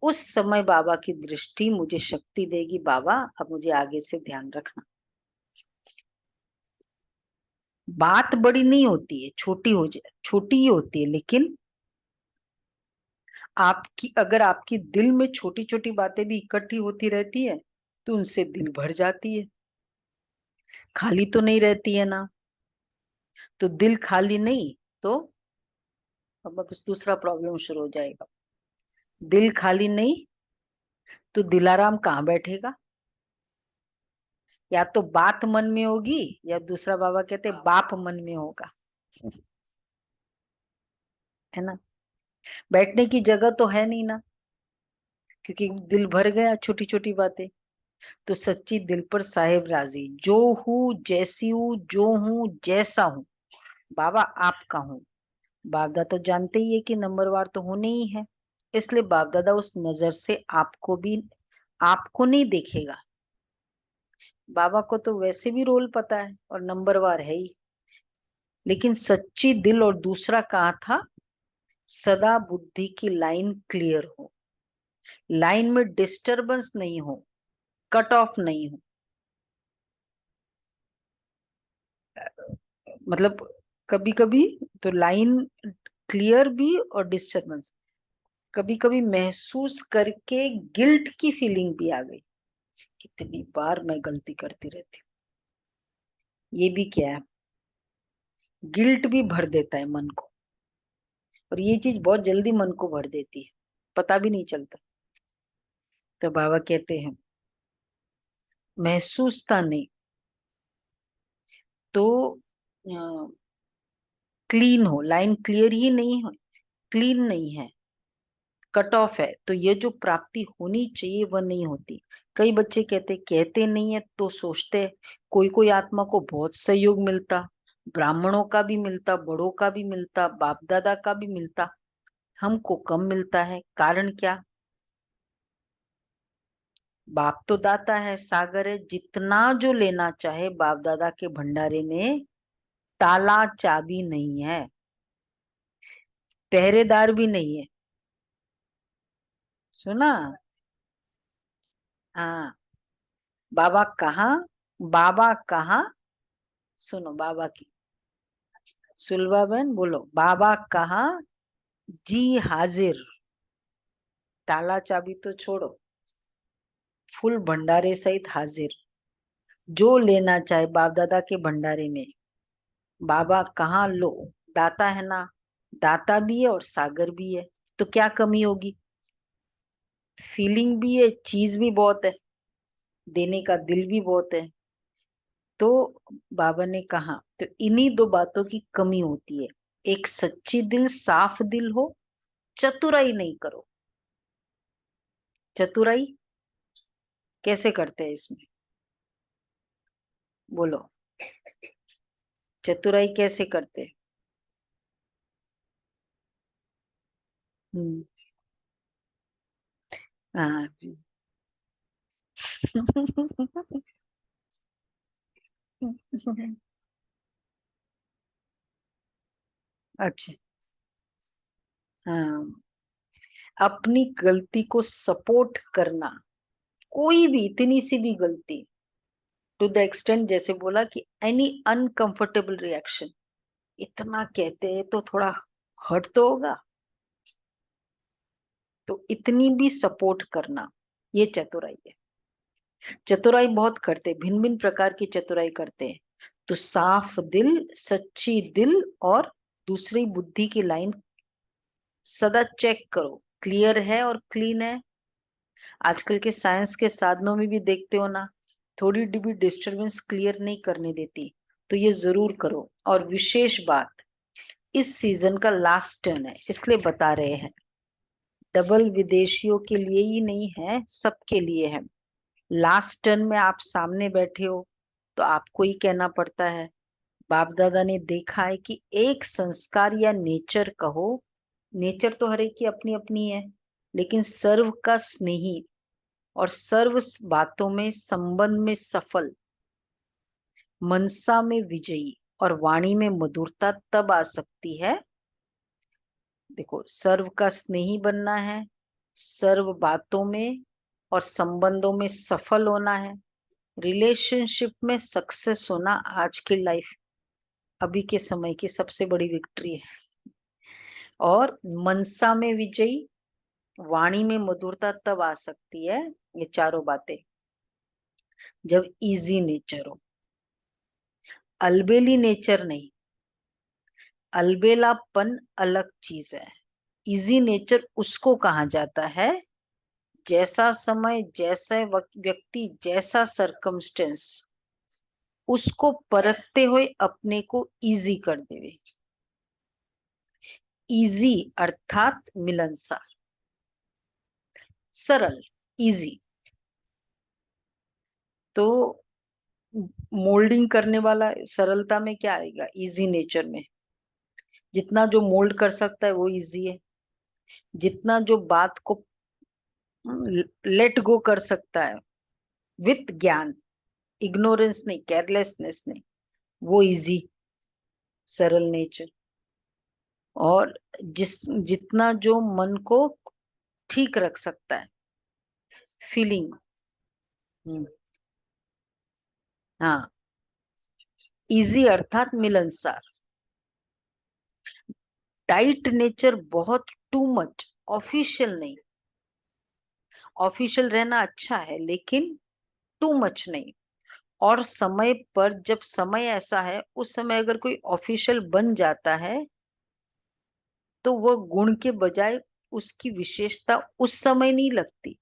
उस समय बाबा की दृष्टि मुझे शक्ति देगी, बाबा अब मुझे आगे से ध्यान रखना। बात बड़ी नहीं होती है, छोटी हो जाए, छोटी ही होती है, लेकिन आपकी, अगर आपकी दिल में छोटी छोटी बातें भी इकट्ठी होती रहती है तो उनसे दिल भर जाती है, खाली तो नहीं रहती है ना। तो दिल खाली नहीं तो अब बस दूसरा प्रॉब्लम शुरू हो जाएगा। दिल खाली नहीं तो दिलाराम कहाँ बैठेगा? या तो बात मन में होगी, या दूसरा बाबा कहते बाप मन में होगा, है ना? बैठने की जगह तो है नहीं ना, क्योंकि दिल भर गया छोटी छोटी बातें। तो सच्ची दिल पर साहेब राजी, जो हूँ जैसी हूँ, जो हूँ जैसा हूँ, बाबा आपका हूँ। बाप दादा तो जानते ही है कि नंबरवार तो होने ही है, इसलिए बाप दादा उस नजर से आपको भी, आपको नहीं देखेगा, बाबा को तो वैसे भी रोल पता है और नंबरवार है ही, लेकिन सच्ची दिल और दूसरा कहा था, सदा बुद्धि की लाइन क्लियर हो, लाइन में डिस्टरबेंस नहीं हो, कट ऑफ नहीं हो। मतलब कभी कभी तो लाइन क्लियर भी और डिस्टरबेंस, कभी कभी महसूस करके गिल्ट की फीलिंग भी आ गई, कितनी बार मैं गलती करती रहती हूँ, ये भी क्या है, गिल्ट भी भर देता है मन को। और ये चीज बहुत जल्दी मन को भर देती है, पता भी नहीं चलता। तो बाबा कहते हैं महसूसता नहीं, तो क्लीन हो, लाइन क्लियर ही नहीं हो, क्लीन नहीं है, कट ऑफ है, तो ये जो प्राप्ति होनी चाहिए वह नहीं होती। कई बच्चे कहते नहीं है तो सोचते हैं, कोई कोई आत्मा को बहुत सहयोग मिलता, ब्राह्मणों का भी मिलता, बड़ों का भी मिलता, बाप दादा का भी मिलता, हमको कम मिलता है, कारण क्या? बाप तो दाता है, सागर है, जितना जो लेना चाहे बाप दादा के भंडारे में, ताला चाबी नहीं है, पहरेदार भी नहीं है। सुना? हाँ। बाबा कहाँ? बाबा कहाँ? सुनो बाबा की, सुलभा बहन बोलो, बाबा कहाँ? जी हाजिर। ताला चाबी तो छोड़ो, फुल भंडारे सहित हाजिर, जो लेना चाहे बाप दादा के भंडारे में। बाबा कहाँ लो, दाता है ना, दाता भी है और सागर भी है, तो क्या कमी होगी? फीलिंग भी है, चीज भी बहुत है, देने का दिल भी बहुत है। तो बाबा ने कहा तो इन्हीं दो बातों की कमी होती है, एक सच्ची दिल, साफ दिल हो, चतुराई नहीं करो। चतुराई कैसे करते हैं इसमें, बोलो, चतुराई कैसे करते हैं? हम्म। हाँ। अच्छा। हाँ, अपनी गलती को सपोर्ट करना, कोई भी इतनी सी भी गलती, टू द एक्सटेंट जैसे बोला कि एनी अनकंफर्टेबल रिएक्शन, इतना कहते हैं तो थोड़ा हर्ट तो होगा, तो इतनी भी सपोर्ट करना, ये चतुराई है। चतुराई बहुत करते, भिन्न भिन्न प्रकार की चतुराई करते हैं। तो साफ दिल, सच्ची दिल और दूसरी बुद्धि की लाइन सदा चेक करो, क्लियर है और क्लीन है। आजकल के साइंस के साधनों में भी देखते हो ना, थोड़ी भी डिस्टरबेंस क्लियर नहीं करने देती, तो ये जरूर करो। और विशेष बात, इस सीजन का लास्ट टर्न है, इसलिए बता रहे हैं, डबल विदेशियों के लिए ही नहीं है, सबके लिए है। लास्ट टर्न में आप सामने बैठे हो, तो आपको ही कहना पड़ता है। बाप दादा ने देखा है कि एक संस्कार या नेचर कहो, नेचर तो हर एक की अपनी अपनी है, लेकिन सर्व का स्नेही और सर्व बातों में संबंध में सफल, मनसा में विजयी और वाणी में मधुरता तब आ सकती है। देखो, सर्व का स्नेही बनना है, सर्व बातों में और संबंधों में सफल होना है, रिलेशनशिप में सक्सेस होना आज की लाइफ, अभी के समय की सबसे बड़ी विक्ट्री है। और मनसा में विजयी, वाणी में मधुरता तब आ सकती है, ये चारों बातें, जब इजी नेचर हो, अलबेली नेचर नहीं। अलबेलापन अलग चीज है, इजी नेचर उसको कहा जाता है जैसा समय, जैसा व्यक्ति, जैसा सरकमस्टेंस, उसको परखते हुए अपने को इजी कर देवे। इजी अर्थात मिलनसार, सरल, इजी। तो मोल्डिंग करने वाला सरलता में क्या आएगा, इजी नेचर में। जितना जो मोल्ड कर सकता है वो इजी है, जितना जो बात को लेट गो कर सकता है विथ ज्ञान, इग्नोरेंस नहीं, केयरलेसनेस नहीं, वो इजी सरल नेचर। और जितना जो मन को ठीक रख सकता है, फीलिंग। हाँ, इजी अर्थात मिलनसार। टाइट नेचर बहुत टू मच, ऑफिशियल नहीं। ऑफिशियल रहना अच्छा है लेकिन टू मच नहीं। और समय पर, जब समय ऐसा है, उस समय अगर कोई ऑफिशियल बन जाता है तो वह गुण के बजाय उसकी विशेषता उस समय नहीं लगती।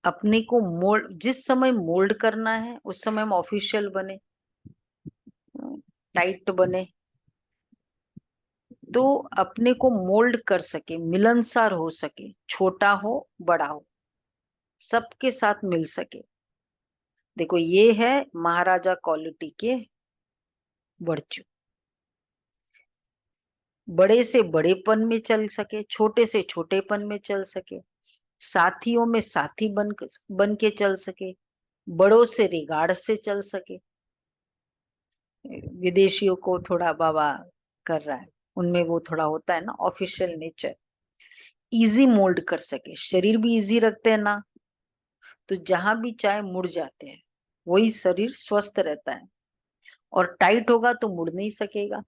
अपने को मोल्ड, जिस समय मोल्ड करना है उस समय हम ऑफिशियल बने, टाइट बने, तो अपने को मोल्ड कर सके, मिलनसार हो सके, छोटा हो बड़ा हो, सबके साथ मिल सके। देखो ये है महाराजा क्वालिटी के वर्च्यू। बड़े से बड़ेपन में चल सके, छोटे से छोटेपन में चल सके, साथियों में साथी बन के चल सके, बड़ों से रिगार्ड से चल सके। विदेशियों को थोड़ा बाबा कर रहा है, उनमें वो थोड़ा होता है ना ऑफिशियल नेचर। इजी मोल्ड कर सके, शरीर भी इजी रखते हैं ना, तो जहां भी चाहे मुड़ जाते हैं, वही शरीर स्वस्थ रहता है। और टाइट होगा तो मुड़ नहीं सकेगा।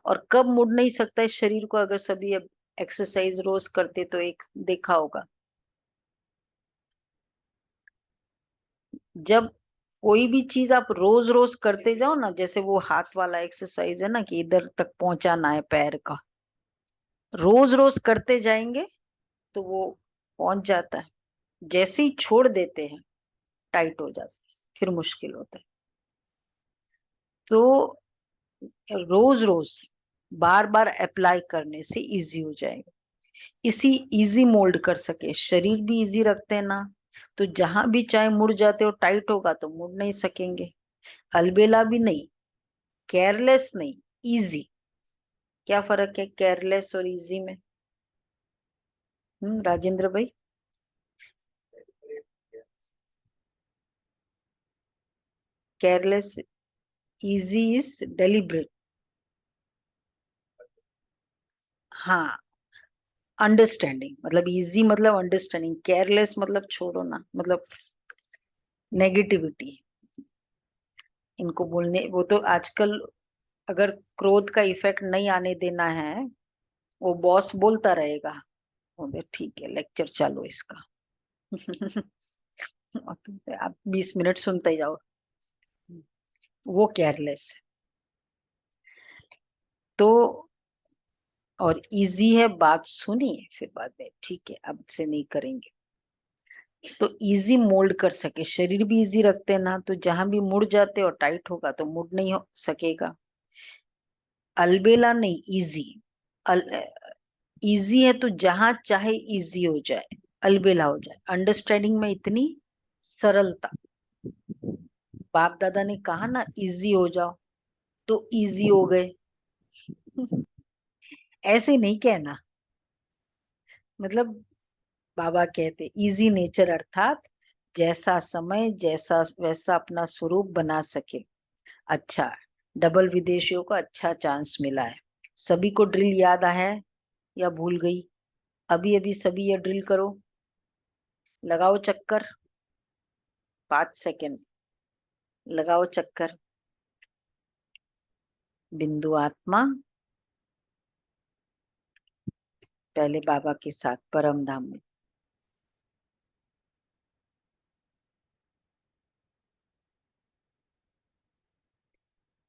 और कब मुड़ नहीं सकता है शरीर को, अगर सभी अब एक्सरसाइज रोज करते तो एक देखा होगा, जब कोई भी चीज आप रोज रोज करते जाओ ना, जैसे वो हाथ वाला एक्सरसाइज है ना कि इधर तक पहुंचाना है पैर का, रोज रोज करते जाएंगे तो वो पहुंच जाता है। जैसे ही छोड़ देते हैं टाइट हो जाता है, फिर मुश्किल होता है। तो रोज रोज बार बार अप्लाई करने से इजी हो जाएगा। इसी इजी मोल्ड कर सके, शरीर भी इजी रखते हैं ना, तो जहां भी चाहे मुड़ जाते हो, टाइट होगा तो मुड़ नहीं सकेंगे। अलबेला भी नहीं, केयरलेस नहीं, इजी। क्या फर्क है केयरलेस और इजी में? राजेंद्र भाई। Careless, easy is deliberate. हाँ, अंडरस्टैंडिंग मतलब इजी मतलब अंडरस्टैंडिंग, केयरलेस मतलब छोड़ो ना, मतलब नेगेटिविटी। इनको बोलने, वो तो आजकल अगर क्रोध का इफेक्ट नहीं आने देना है, वो बॉस बोलता रहेगा, बोले ठीक है लेक्चर चालू इसका। और आप 20 मिनट सुनते ही जाओ। वो केयरलेस। तो और इजी है, बात सुनिए फिर बाद में, ठीक है अब से नहीं करेंगे। तो इजी मोल्ड कर सके, शरीर भी इजी रखते हैं ना, तो जहां भी मुड़ जाते और टाइट होगा तो मुड़ नहीं हो सकेगा। अलबेला नहीं, इजी। इजी है तो जहां चाहे इजी हो जाए, अलबेला हो जाए। अंडरस्टैंडिंग में इतनी सरलता। बाप दादा ने कहा ना इजी हो जाओ, तो इजी हो गए। ऐसे नहीं कहना, मतलब बाबा कहते इजी नेचर अर्थात जैसा समय जैसा वैसा अपना स्वरूप बना सके। अच्छा, डबल विदेशियों को अच्छा चांस मिला है। सभी को ड्रिल याद आया है या भूल गई? अभी अभी सभी ये ड्रिल करो, लगाओ चक्कर, 5 सेकेंड, लगाओ चक्कर। बिंदु आत्मा पहले बाबा के साथ परम धाम में,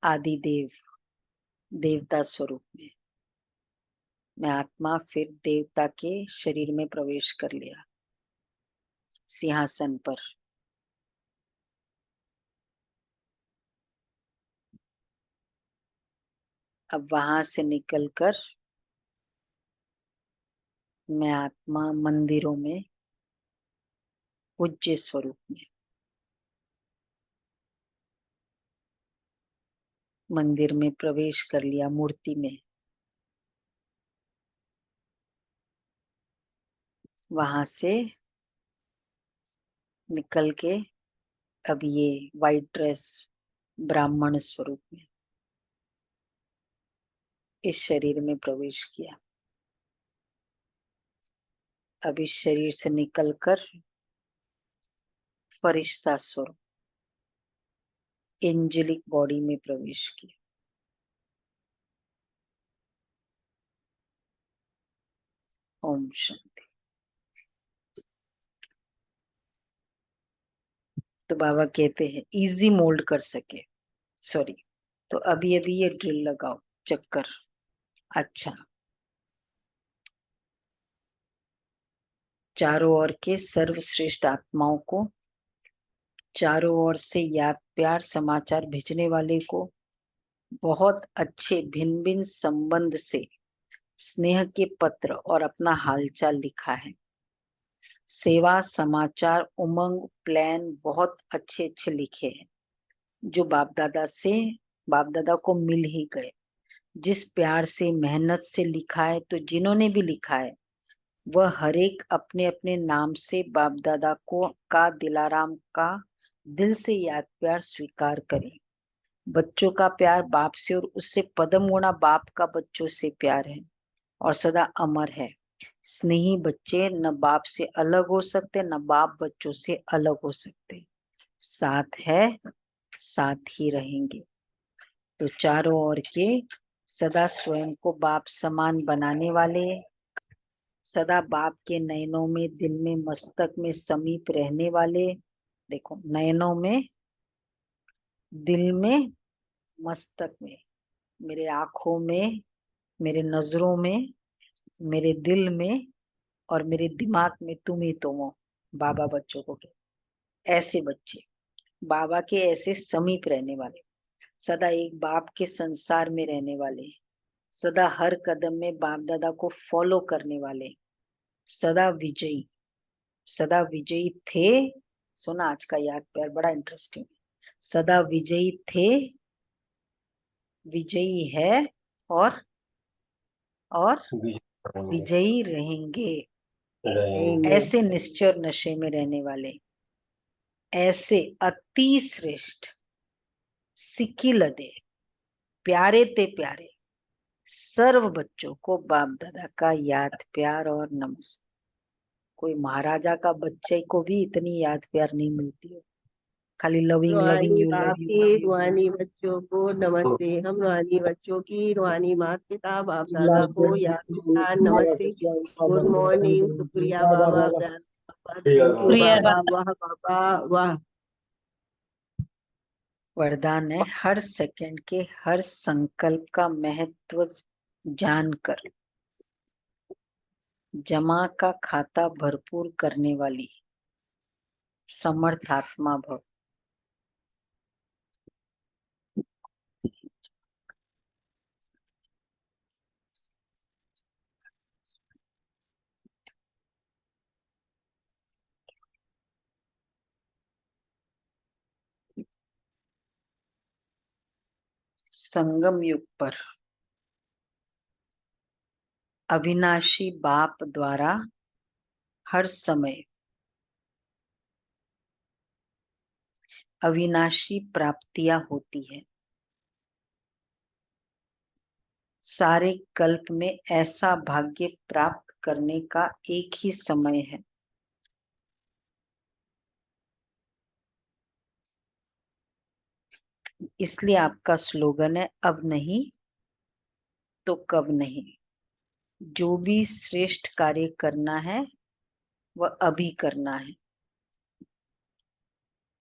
आदि देव, देवता स्वरूप में। मैं आत्मा फिर देवता के शरीर में प्रवेश कर लिया, सिंहासन पर। अब वहां से निकलकर मैं आत्मा मंदिरों में, पूज्य स्वरूप में, मंदिर में प्रवेश कर लिया, मूर्ति में। वहां से निकल के अब ये वाइट ड्रेस ब्राह्मण स्वरूप में इस शरीर में प्रवेश किया। अब इस शरीर से निकलकर फरिश्ता स्वरूप एंजेलिक बॉडी में प्रवेश किया। ओम शांति। तो बाबा कहते हैं इजी मोल्ड कर सके, सॉरी, तो अभी अभी ये ड्रिल लगाओ, चक्कर। अच्छा, चारों ओर के सर्वश्रेष्ठ आत्माओं को, चारों ओर से याद प्यार समाचार भेजने वाले को बहुत अच्छे भिन्न भिन्न संबंध से स्नेह के पत्र और अपना हालचाल लिखा है। सेवा समाचार उमंग प्लान बहुत अच्छे अच्छे लिखे हैं जो बाप दादा को मिल ही गए। जिस प्यार से मेहनत से लिखा है, तो जिन्होंने भी लिखा है वह हर एक अपने अपने नाम से बाप दादा को का दिलाराम का दिल से याद प्यार स्वीकार करें। बच्चों का प्यार बाप से और उससे पदम गुणा बाप का बच्चों से प्यार है और सदा अमर है। स्नेही बच्चे न बाप से अलग हो सकते, न बाप बच्चों से अलग हो सकते। साथ है, साथ ही रहेंगे। तो चारों ओर के सदा स्वयं को बाप समान बनाने वाले, सदा बाप के नयनों में, दिल में, मस्तक में समीप रहने वाले। देखो, नयनों में, दिल में, मस्तक में, मेरे आंखों में, मेरे नजरों में, मेरे दिल में और मेरे दिमाग में तुम ही तुम हो। बाबा बच्चों को कहते, ऐसे बच्चे बाबा के ऐसे समीप रहने वाले, सदा एक बाप के संसार में रहने वाले, सदा हर कदम में बाप दादा को फॉलो करने वाले, सदा विजयी, सदा विजयी थे। सुना आज का याद प्यार बड़ा इंटरेस्टिंग। सदा विजयी थे, विजयी है और विजयी रहेंगे। ऐसे निश्चय और नशे में रहने वाले, ऐसे अति श्रेष्ठ सिक्की लदे प्यारे ते प्यारे सर्व बच्चों को बाप दादा का याद प्यार और नमस्ते। कोई महाराजा का बच्चे को भी इतनी याद प्यार नहीं मिलती है, खाली लविंग लविंग
रूहानी
यू, लव
बाप
यू,
के
लव यू।
रूहानी बच्चों को नमस्ते। हम रूहानी बच्चों की रूहानी माता पिता बाप दादा को याद प्यार नमस्ते। गुड मॉर्निंग, शुक्रिया बाबा, प्यार बाबा, थैंक यू
प्रिय
बाबा, वाह बाबा वाह।
वरदान है हर सेकंड के हर संकल्प का महत्व जानकर जमा का खाता भरपूर करने वाली समर्थ आत्मा भव। संगम युग पर अविनाशी बाप द्वारा हर समय अविनाशी प्राप्तियां होती है। सारे कल्प में ऐसा भाग्य प्राप्त करने का एक ही समय है। इसलिए आपका स्लोगन है, अब नहीं तो कब नहीं। जो भी श्रेष्ठ कार्य करना है वह अभी करना है।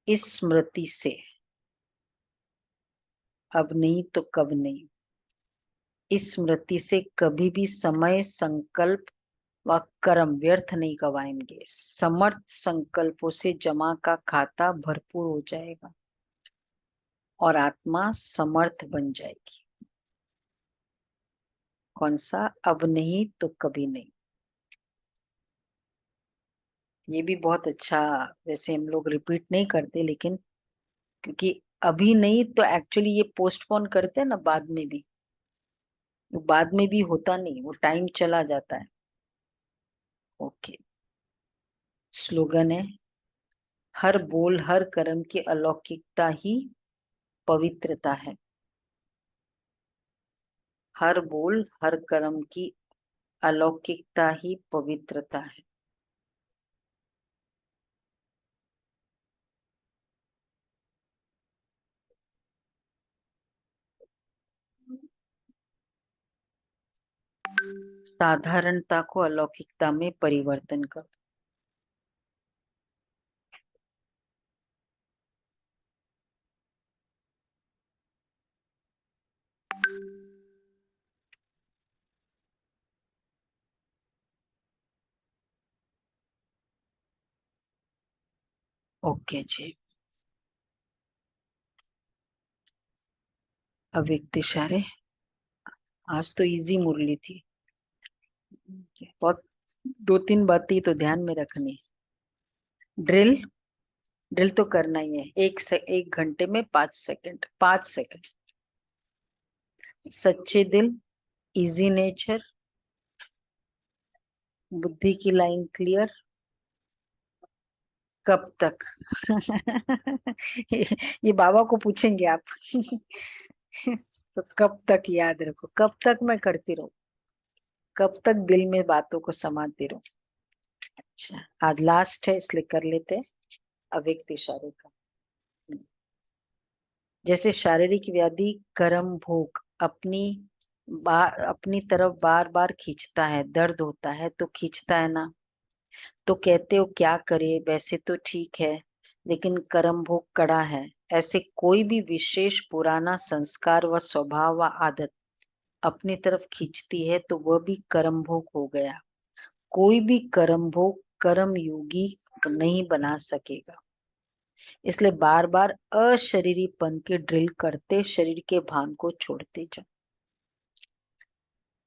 इस स्मृति से अब नहीं तो कब नहीं, इस स्मृति से कभी भी समय संकल्प व कर्म व्यर्थ नहीं गवाएंगे। समर्थ संकल्पों से जमा का खाता भरपूर हो जाएगा और आत्मा समर्थ बन जाएगी। कौन सा? अब नहीं तो कभी नहीं। ये भी बहुत अच्छा, वैसे हम लोग रिपीट नहीं करते, लेकिन क्योंकि अभी नहीं तो एक्चुअली ये पोस्टपोन करते हैं ना, बाद में भी, वो बाद में भी होता नहीं, वो टाइम चला जाता है। ओके, स्लोगन है हर बोल हर कर्म की अलौकिकता ही पवित्रता है। हर बोल हर कर्म की अलौकिकता ही पवित्रता है। साधारणता को अलौकिकता में परिवर्तन कर। ओके जी। अव्यक्त इशारे। आज तो इजी मुरली थी। बहुत 2-3 बातें तो ध्यान में रखनी। ड्रिल ड्रिल तो करना ही है। 1 घंटे में 5 सेकंड, 5 सेकंड। सच्चे दिल, इजी नेचर, बुद्धि की लाइन क्लियर। कब तक? ये, ये बाबा को पूछेंगे आप। तो कब तक याद रखो, कब तक मैं करती रहूं, कब तक दिल में बातों को समाती रहूं। अच्छा, आज लास्ट है इसलिए कर लेते हैं अव्यक्त इशारे का। जैसे शारीरिक व्याधि कर्म भोग अपनी तरफ बार बार खींचता है, दर्द होता है तो खींचता है ना, तो कहते हो क्या करे, वैसे तो ठीक है लेकिन कर्म भोग कड़ा है। ऐसे कोई भी विशेष पुराना संस्कार व स्वभाव व आदत अपनी तरफ खींचती है तो वह भी कर्म भोग हो गया। कोई भी कर्म भोग कर्म योगी नहीं बना सकेगा। इसलिए बार बार अशरीरीपन के ड्रिल करते शरीर के भान को छोड़ते जाओ।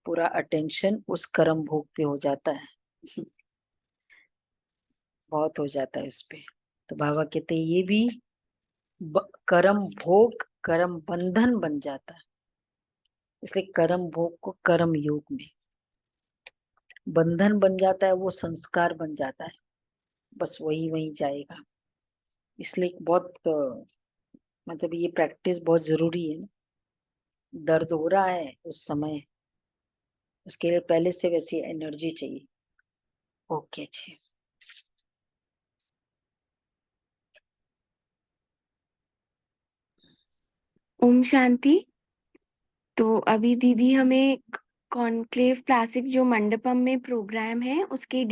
पूरा अटेंशन उस कर्म भोग पे हो जाता है। बहुत हो जाता है उस पे। तो बाबा कहते हैं ये भी कर्म भोग कर्म बंधन बन जाता है। इसलिए कर्म भोग को कर्म योग में बंधन बन जाता है, वो संस्कार बन जाता है, बस वही वही जाएगा। इसलिए बहुत मतलब ये प्रैक्टिस बहुत जरूरी है ना। दर्द हो रहा है उस समय, उसके लिए पहले से वैसी एनर्जी चाहिए। ओके जी।
ओम शांति। तो अभी दीदी हमें कॉन्क्लेव क्लासिक जो मंडपम में प्रोग्राम है उसके